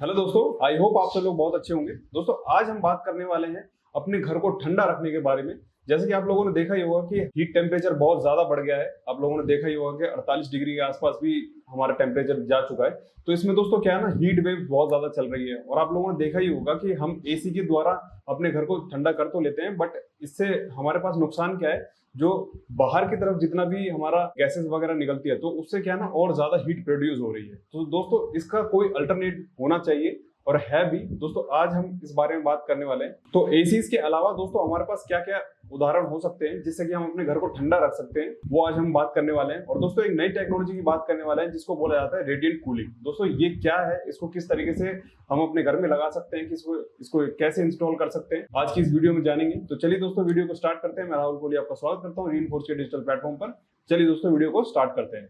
Hello दोस्तों, I hope आप सब लोग बहुत अच्छे होंगे। दोस्तों आज हम बात करने वाले हैं अपने घर को ठंडा रखने के बारे में। जैसे कि आप लोगों ने देखा ही होगा कि हीट टेम्परेचर बहुत ज्यादा बढ़ गया है। आप लोगों ने देखा ही होगा कि 48 डिग्री के आसपास भी हमारा टेम्परेचर जा चुका है। तो इसमें दोस्तों क्या है ना, हीट वेव बहुत ज्यादा चल रही है। और आप लोगों ने देखा ही होगा कि हम एसी के द्वारा अपने घर को ठंडा कर तो लेते हैं, बट इससे हमारे पास नुकसान क्या है, जो बाहर की तरफ जितना भी हमारा गैसेस वगैरह निकलती है तो उससे क्या है ना, और ज्यादा हीट प्रोड्यूस हो रही है। तो दोस्तों इसका कोई अल्टरनेट होना चाहिए और है भी। दोस्तों आज हम इस बारे में बात करने वाले हैं। तो एसीज के अलावा दोस्तों हमारे पास क्या क्या उदाहरण हो सकते हैं जिससे कि हम अपने घर को ठंडा रख सकते हैं, वो आज हम बात करने वाले हैं। और दोस्तों एक नई टेक्नोलॉजी की बात करने वाले हैं जिसको बोला जाता है रेडिएंट कूलिंग। दोस्तों ये क्या है, इसको किस तरीके से हम अपने घर में लगा सकते हैं, इसको कैसे इंस्टॉल कर सकते हैं, आज की इस वीडियो में जानेंगे। तो चलिए दोस्तों वीडियो को स्टार्ट करते हैं। मैं राहुल कोहली आपका स्वागत करता हूँ रीइंफोर्स के डिजिटल प्लेटफॉर्म पर। चलिए दोस्तों वीडियो को स्टार्ट करते हैं।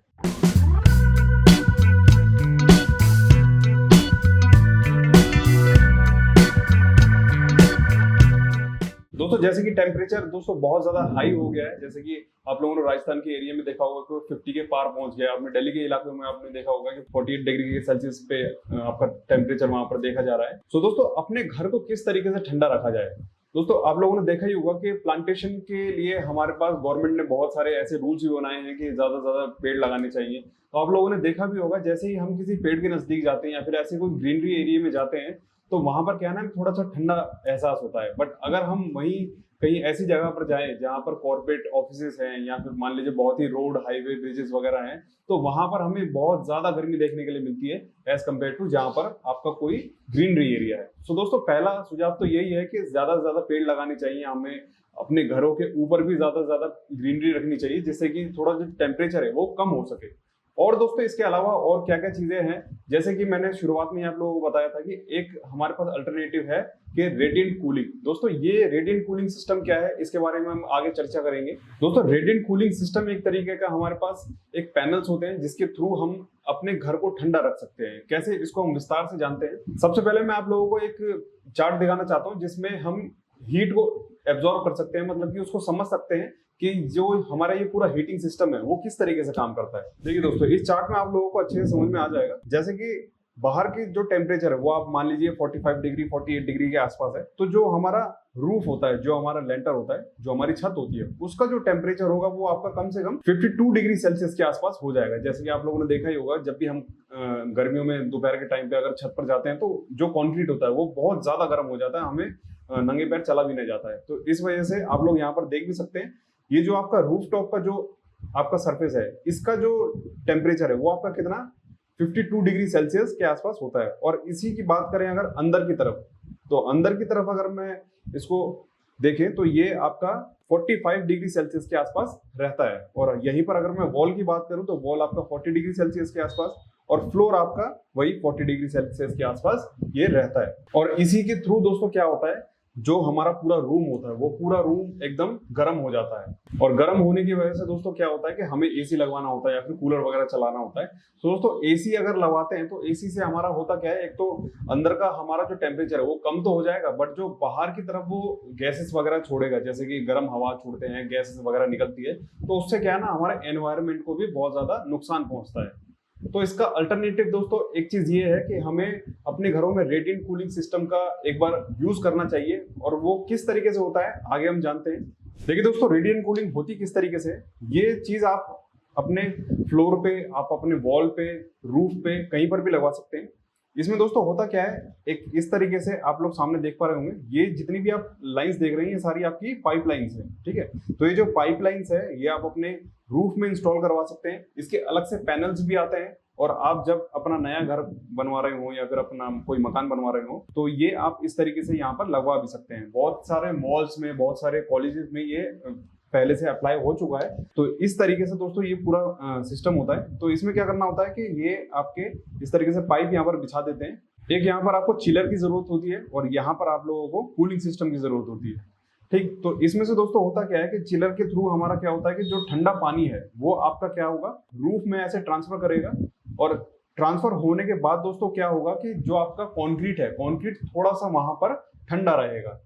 दोस्तों जैसे कि टेम्परेचर दोस्तों बहुत ज्यादा हाई हो गया है। जैसे कि आप लोगों ने राजस्थान के एरिया में देखा होगा कि 50 के पार पहुंच गया। आपने दिल्ली के इलाके में आपने देखा होगा कि 48 डिग्री के सेल्सियस पे आपका टेम्परेचर वहां पर देखा जा रहा है। तो दोस्तों अपने घर को किस तरीके से ठंडा रखा जाए। दोस्तों आप लोगों ने देखा ही होगा कि प्लांटेशन के लिए हमारे पास गवर्नमेंट ने बहुत सारे ऐसे रूल्स भी बनाए हैं कि ज्यादा से ज्यादा पेड़ लगाने चाहिए। तो आप लोगों ने देखा भी होगा, जैसे ही हम किसी पेड़ के नजदीक जाते हैं या फिर ऐसे कोई ग्रीनरी एरिया में जाते हैं तो वहां पर क्या है ना, थोड़ा सा ठंडा एहसास होता है। बट अगर हम वहीं कहीं ऐसी जगह पर जाएं जहां पर कॉर्पोरेट ऑफिसेस हैं या फिर मान लीजिए बहुत ही रोड हाईवे ब्रिजेस वगैरह हैं, तो वहां पर हमें बहुत ज्यादा गर्मी देखने के लिए मिलती है एज कम्पेयर टू जहां पर आपका कोई ग्रीनरी एरिया है। सो दोस्तों पहला सुझाव तो यही है कि ज्यादा से ज्यादा पेड़ लगाने चाहिए। हमें अपने घरों के ऊपर भी ज्यादा से ज्यादा ग्रीनरी रखनी चाहिए जिससे कि थोड़ा जो टेम्परेचर है वो कम हो सके। और दोस्तों इसके अलावा और क्या क्या चीजें हैं, जैसे कि मैंने शुरुआत में आप लोगों को बताया था कि एक हमारे पास अल्टरनेटिव है कि रेडिएंट कूलिंग। दोस्तों ये रेडिएंट कूलिंग सिस्टम क्या है, इसके बारे में हम आगे चर्चा करेंगे। दोस्तों रेडिएंट कूलिंग सिस्टम एक तरीके का हमारे पास एक पैनल्स होते हैं जिसके थ्रू हम अपने घर को ठंडा रख सकते हैं। कैसे, इसको हम विस्तार से जानते हैं। सबसे पहले मैं आप लोगों को एक चार्ट दिखाना चाहता हूँ जिसमें हम हीट को एब्जॉर्ब कर सकते हैं, मतलब कि उसको समझ सकते हैं कि जो हमारा ये पूरा हीटिंग सिस्टम है वो किस तरीके से काम करता है। देखिए दोस्तों इस चार्ट में आप लोगों को अच्छे से समझ में आ जाएगा। जैसे कि बाहर की जो टेम्परेचर है वो आप मान लीजिए 45 डिग्री 48 डिग्री के आसपास है। तो जो हमारा रूफ होता है, जो हमारा लेंटर होता है, जो हमारी छत होती है, उसका जो टेम्परेचर होगा वो आपका कम से कम 52 डिग्री सेल्सियस के आसपास हो जाएगा। जैसे कि आप लोगों ने देखा ही होगा, जब भी हम गर्मियों में दोपहर के टाइम पे अगर छत पर जाते हैं तो जो कॉन्क्रीट होता है वो बहुत ज्यादा गर्म हो जाता है, हमें नंगे पैर चला भी नहीं जाता है। तो इस वजह से आप लोग यहाँ पर देख भी सकते हैं, ये जो आपका रूफ टॉप का जो आपका सरफेस है, इसका जो टेम्परेचर है वो आपका कितना 52 डिग्री सेल्सियस के आसपास होता है। और इसी की बात करें अगर अंदर की तरफ, तो अंदर की तरफ अगर मैं इसको देखें तो ये आपका 45 डिग्री सेल्सियस के आसपास रहता है। और यहीं पर अगर मैं वॉल की बात करूं तो वॉल आपका 40 डिग्री सेल्सियस के आसपास और फ्लोर आपका वही 40 डिग्री सेल्सियस के आसपास ये रहता है। और इसी के थ्रू दोस्तों क्या होता है, जो हमारा पूरा रूम होता है वो पूरा रूम एकदम गर्म हो जाता है। और गर्म होने की वजह से दोस्तों क्या होता है कि हमें एसी लगवाना होता है या फिर कूलर वगैरह चलाना होता है। तो दोस्तों एसी अगर लगवाते हैं तो एसी से हमारा होता क्या है, एक तो अंदर का हमारा जो टेम्परेचर है वो कम तो हो जाएगा, बट जो बाहर की तरफ वो गैसेस वगैरह छोड़ेगा, जैसे कि गर्म हवा छोड़ते हैं, गैसेस वगैरह निकलती है, तो उससे क्या है ना, हमारे एनवायरमेंट को भी बहुत ज्यादा नुकसान पहुंचता है। तो इसका अल्टरनेटिव दोस्तों एक चीज ये है कि हमें अपने घरों में रेडिएंट कूलिंग सिस्टम का एक बार यूज करना चाहिए। और वो किस तरीके से होता है आगे हम जानते हैं। देखिए दोस्तों रेडिएंट कूलिंग होती किस तरीके से, ये चीज आप अपने फ्लोर पे, आप अपने वॉल पे, रूफ पे, कहीं पर भी लगवा सकते हैं। इसमें दोस्तों होता क्या है, एक इस तरीके से आप लोग सामने देख पा रहे होंगे, ये जितनी भी आप लाइंस देख रहे हैं ये सारी आपकी पाइपलाइंस है, ठीक है। तो ये जो पाइपलाइंस है ये आप अपने रूफ में इंस्टॉल करवा सकते हैं। इसके अलग से पैनल्स भी आते हैं। और आप जब अपना नया घर बनवा रहे हो या फिर अपना कोई मकान बनवा रहे हो तो ये आप इस तरीके से यहाँ पर लगवा भी सकते हैं। बहुत सारे मॉल्स में, बहुत सारे कॉलेजेस में ये पहले से अप्लाई हो चुका है। तो इस तरीके से दोस्तों ये पूरा सिस्टम होता है। तो इसमें क्या करना होता है कि ये आपके इस तरीके से पाइप यहाँ पर बिछा देते हैं। एक यहाँ पर आपको चिलर की जरूरत होती है और यहाँ पर आप लोगों को कूलिंग सिस्टम की जरूरत होती है, ठीक। तो इसमें से दोस्तों होता क्या है कि चिलर के थ्रू हमारा क्या होता है कि जो ठंडा पानी है वो आपका क्या होगा, रूफ में ऐसे ट्रांसफर करेगा। और ट्रांसफर होने के बाद दोस्तों क्या होगा कि जो आपका कंक्रीट है, कंक्रीट थोड़ा सा वहां पर ठंडा रहेगा।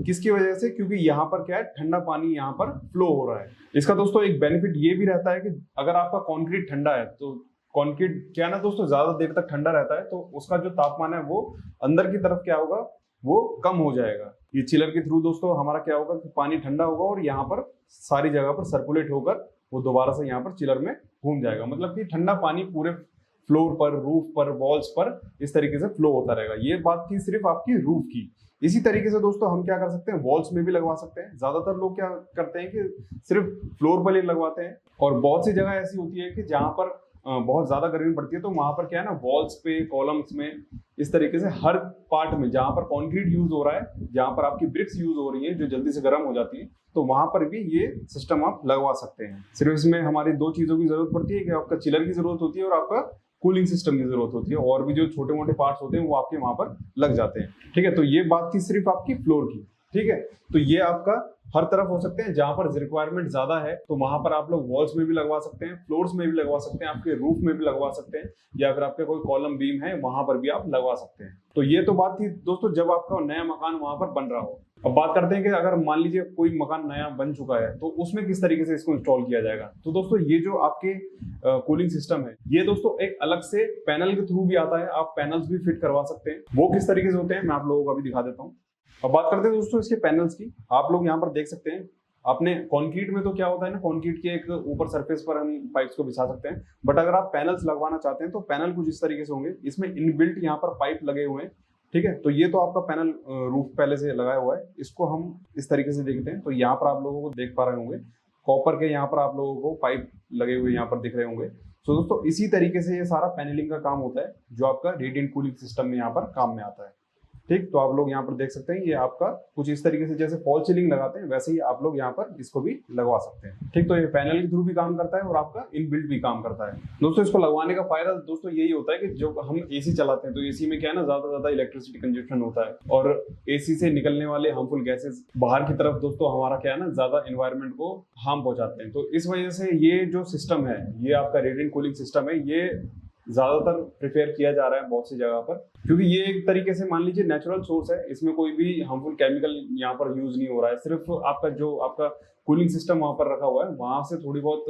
किसकी वजह से, क्योंकि यहाँ पर क्या है, ठंडा पानी यहाँ पर फ्लो हो रहा है। इसका दोस्तों एक बेनिफिट ये भी रहता है कि अगर आपका कंक्रीट ठंडा है तो कंक्रीट क्या है ना दोस्तों, ज्यादा देर तक ठंडा रहता है तो उसका जो तापमान है वो अंदर की तरफ क्या होगा, वो कम हो जाएगा। ये चिलर के थ्रू दोस्तों हमारा क्या होगा कि पानी ठंडा होगा और यहाँ पर सारी जगह पर सर्कुलेट होकर वो दोबारा से यहाँ पर चिलर में घूम जाएगा। मतलब कि ठंडा पानी पूरे फ्लोर पर, रूफ पर, वॉल्स पर इस तरीके से फ्लो होता रहेगा। ये बात थी सिर्फ आपकी रूफ की। इसी तरीके से दोस्तों हम क्या कर सकते हैं, वॉल्स में भी लगवा सकते हैं। ज्यादातर लोग क्या करते हैं कि सिर्फ फ्लोर पर ही लगवाते हैं, और बहुत सी जगह ऐसी होती है कि जहां पर बहुत ज्यादा गर्मी पड़ती है तो वहां पर क्या है ना, वॉल्स पे, कॉलम्स में, इस तरीके से हर पार्ट में जहां पर कंक्रीट यूज हो रहा है, जहां पर आपकी ब्रिक्स यूज हो रही है जो जल्दी से गर्म हो जाती है, तो वहां पर भी ये सिस्टम आप लगवा सकते हैं। सिर्फ इसमें हमारी दो चीजों की जरूरत पड़ती है कि आपका चिलर की जरूरत होती है और आपका कूलिंग सिस्टम की जरूरत होती है, और भी जो छोटे मोटे पार्ट्स होते हैं वो आपके वहां पर लग जाते हैं। ठीक है, तो ये बात थी सिर्फ आपकी फ्लोर की। ठीक है, तो ये आपका हर तरफ हो सकते हैं। जहां पर रिक्वायरमेंट ज्यादा है तो वहां पर आप लोग वॉल्स में भी लगवा सकते हैं, फ्लोर्स में भी लगवा सकते हैं, आपके रूफ में भी लगवा सकते हैं, या फिर आपके कोई कॉलम बीम है वहां पर भी आप लगवा सकते हैं। तो ये तो बात थी दोस्तों जब आपका नया मकान वहां पर बन रहा हो। अब बात करते हैं कि अगर मान लीजिए कोई मकान नया बन चुका है तो उसमें किस तरीके से इसको इंस्टॉल किया जाएगा। तो दोस्तों ये जो आपके कूलिंग सिस्टम है ये दोस्तों एक अलग से पैनल के थ्रू भी आता है, आप पैनल्स भी फिट करवा सकते हैं। वो किस तरीके से होते हैं मैं आप लोगों को अभी दिखा देता हूँ। अब बात करते हैं दोस्तों इसके पैनल्स की। आप लोग यहाँ पर देख सकते हैं, आपने कंक्रीट में तो क्या होता है ना, कंक्रीट के एक ऊपर सरफेस पर हम पाइप्स को बिछा सकते हैं, बट अगर आप पैनल्स लगवाना चाहते हैं तो पैनल कुछ इस तरीके से होंगे। इसमें इनबिल्ट यहाँ पर पाइप लगे हुए हैं। ठीक है, तो ये तो आपका पैनल रूफ पहले से लगाया हुआ है। इसको हम इस तरीके से देखते हैं तो यहाँ पर आप लोगों को देख पा रहे होंगे कॉपर के यहाँ पर आप लोगों को पाइप लगे हुए यहाँ पर दिख रहे होंगे। तो दोस्तों इसी तरीके से ये सारा पैनलिंग का काम होता है जो आपका रेडिएंट कूलिंग सिस्टम में यहाँ पर काम में आता है। ठीक, तो आप लोग यहाँ पर देख सकते हैं ये आपका कुछ इस तरीके से जैसे फॉल सीलिंग लगाते हैं वैसे ही आप लोग यहाँ पर इसको भी लगवा सकते हैं। ठीक, तो ये पैनल के थ्रू भी काम करता है और आपका इनबिल्ट भी काम करता है। दोस्तों इसको लगवाने का फायदा दोस्तों यही होता है कि जब हम एसी चलाते हैं तो एसी में क्या है ना, ज्यादा इलेक्ट्रिसिटी कंजप्शन होता है और एसी से निकलने वाले हार्मफुल गैसेस बाहर की तरफ दोस्तों हमारा क्या है ना, ज्यादा एनवायरमेंट को हार्म पहुंचाते हैं। तो इस वजह से ये जो सिस्टम है, ये आपका रेडिएंट कूलिंग सिस्टम है, ये ज्यादातर प्रिपेयर किया जा रहा है बहुत सी जगह पर, क्योंकि ये एक तरीके से मान लीजिए नेचुरल सोर्स है। इसमें कोई भी हार्मफुल केमिकल यहाँ पर यूज नहीं हो रहा है। सिर्फ आपका कूलिंग सिस्टम वहां पर रखा हुआ है, वहां से थोड़ी बहुत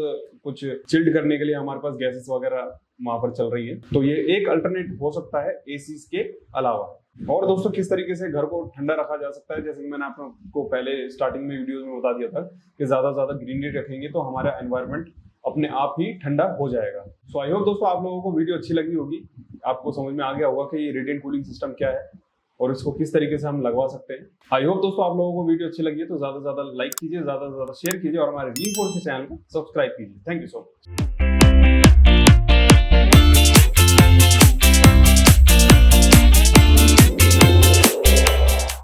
कुछ चिल्ड करने के लिए हमारे पास गैसेस वगैरह वहां पर चल रही है। तो ये एक अल्टरनेट हो सकता है एसी के अलावा। और दोस्तों किस तरीके से घर को ठंडा रखा जा सकता है, जैसे कि मैंने आपको पहले स्टार्टिंग में वीडियो में बता दिया था कि ज्यादा ग्रीनरी रखेंगे तो हमारा एनवायरमेंट अपने आप ही ठंडा हो जाएगा। सो आई होप दोस्तों आप लोगों को वीडियो अच्छी लगी होगी, आपको समझ में आ गया होगा कि ये रेडिएंट कूलिंग सिस्टम क्या है और इसको किस तरीके से हम लगवा सकते हैं। आई होप दोस्तों आप लोगों को वीडियो अच्छी लगी है तो ज्यादा से ज्यादा लाइक कीजिए, ज्यादा से ज्यादा शेयर कीजिए और हमारे रीइंफोर्स के चैनल को सब्सक्राइब कीजिए। Thank you so much.